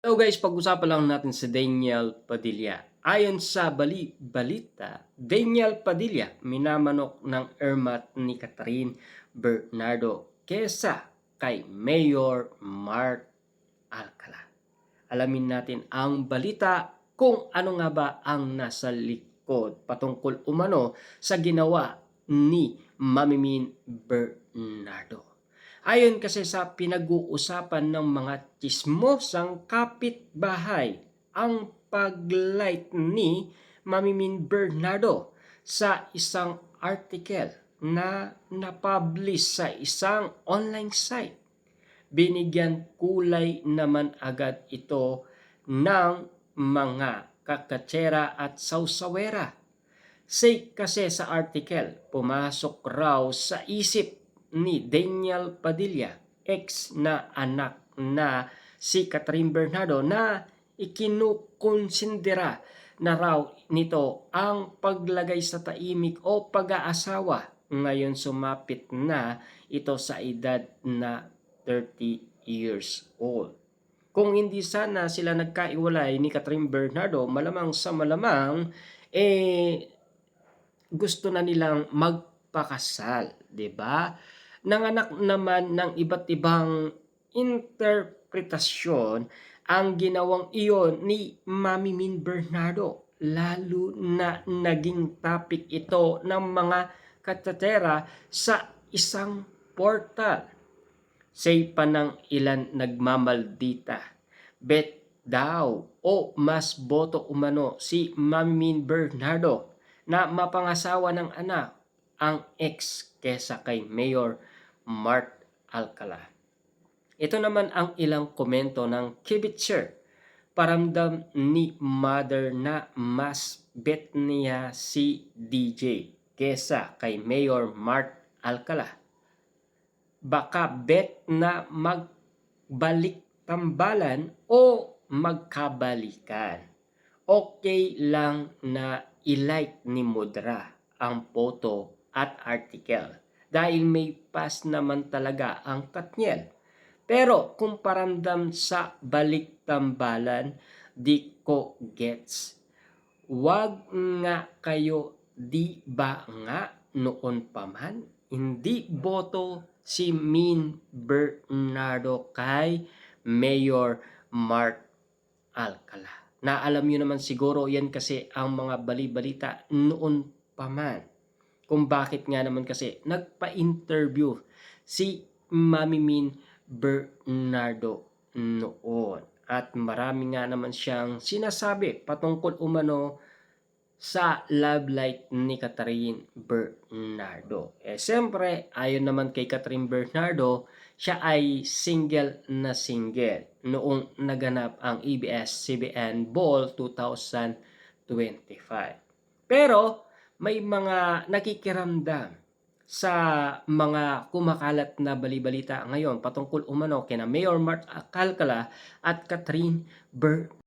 Hello guys, pag-usapan lang natin si Daniel Padilla. Ayon sa balita, Daniel Padilla minamanok ng ermat ni Catherine Bernardo kesa kay Mayor Mark Alcala. Alamin natin ang balita kung ano nga ba ang nasa likod patungkol umano sa ginawa ni Mamimin Bernardo. Ayon kasi sa pinag-uusapan ng mga tsismosang kapitbahay, ang paglight ni Mamimin Bernardo sa isang article na napublish sa isang online site. Binigyan kulay naman agad ito ng mga kakatsera at sausawera. Say kasi sa article, pumasok raw sa isip ni Daniel Padilla, ex na anak na si Catherine Bernardo, na ikinukonsindera na raw nito ang paglagay sa taimik o pag-aasawa. Ngayon sumapit na ito sa edad na 30 years old. Kung hindi sana sila nagkaiwalay ni Catherine Bernardo, malamang sa malamang gusto na nilang magpakasal, 'di ba? Nanganak naman ng iba't ibang interpretasyon ang ginawang iyon ni Mamimin Bernardo, lalo na naging topic ito ng mga katsatera sa isang portal. Say pa ng ilan nagmamaldita, bet daw o mas boto umano si Mamimin Bernardo na mapangasawa ng anak ang ex kesa kay Mayor Mark Alcala. Ito naman ang ilang komento ng kibitzer. Paramdam ni mother na mas bet niya si DJ kesa kay Mayor Mark Alcala. Baka bet na magbalik tambalan o magkabalikan. Okay lang na i-like ni Mudra ang photo at article dahil may pass naman talaga ang Katniel. Pero kung paramdam sa balik tambalan, di ko gets. Wag nga kayo, di ba nga noon pa man hindi boto si Min Bernardo kay Mayor Mark Alcala. Na alam nyo naman siguro yan kasi ang mga bali-balita noon pa man. Kung bakit nga naman kasi nagpa-interview si Mamimin Bernardo noon. At marami nga naman siyang sinasabi patungkol umano sa love life ni Catherine Bernardo. Siyempre, ayon naman kay Catherine Bernardo, siya ay single na single noong naganap ang ABS-CBN Ball 2025. Pero may mga nakikiramdam sa mga kumakalat na balibalita ngayon patungkol umano kina Mayor Mark Alcala at Catherine Bernardo.